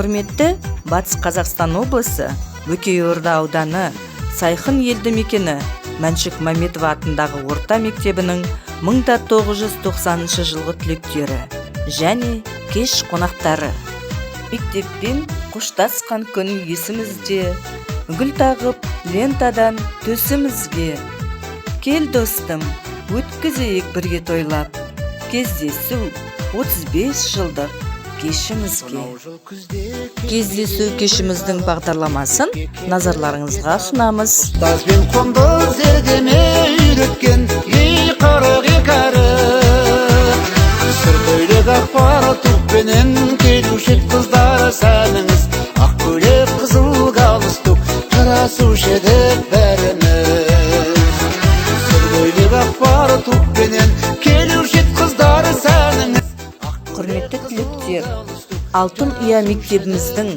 Құрметті Батыс Қазақстан облысы, Бөкейорда ауданы, Сайхын елді мекені Мәншік Мәметов атындағы орта мектебінің 1990 жылғы түлектері және кеш қонақтары. Мектеппен қоштасқан күн есімізде, гүл тағып лентадан төсімізге. Кел достым, өткізейік бірге тойлап, кездесу 35 жылдық кешімізге. Кездесу кешіміздің бағдарламасын назарларыңызға ұсынамыз. Тазбен қондыз зердеме үйреткен ей қырық екәрі, сыр көйлек ақпар тұқпенен келуші қыздар сәніңіз, ақ көйлек қызыл галстук жарасушы едік бәріміз. Сыр көйлек ақпар тұқпенен келуші қыздар сәніңіз. Құрметті түлектер, Алтын ұя мектебіміздің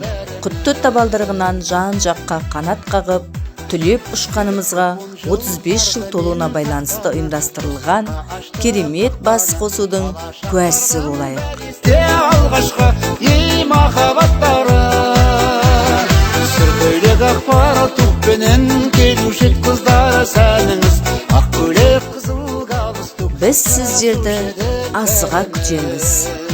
құтты табалдырығынан жан-жаққа қанат қағып, түлеп ұшқанымызға 35 жыл толуына байланысты ұйымдастырылған керемет бас қосудың куәсі болайық. Алғашқы ей махаббаттары, сыр көйлек ақпар тұқпенен келуші қыздар сәніңіз, ақ көйлек қызыл галстук. Біз сіздерді асыға күтеміз.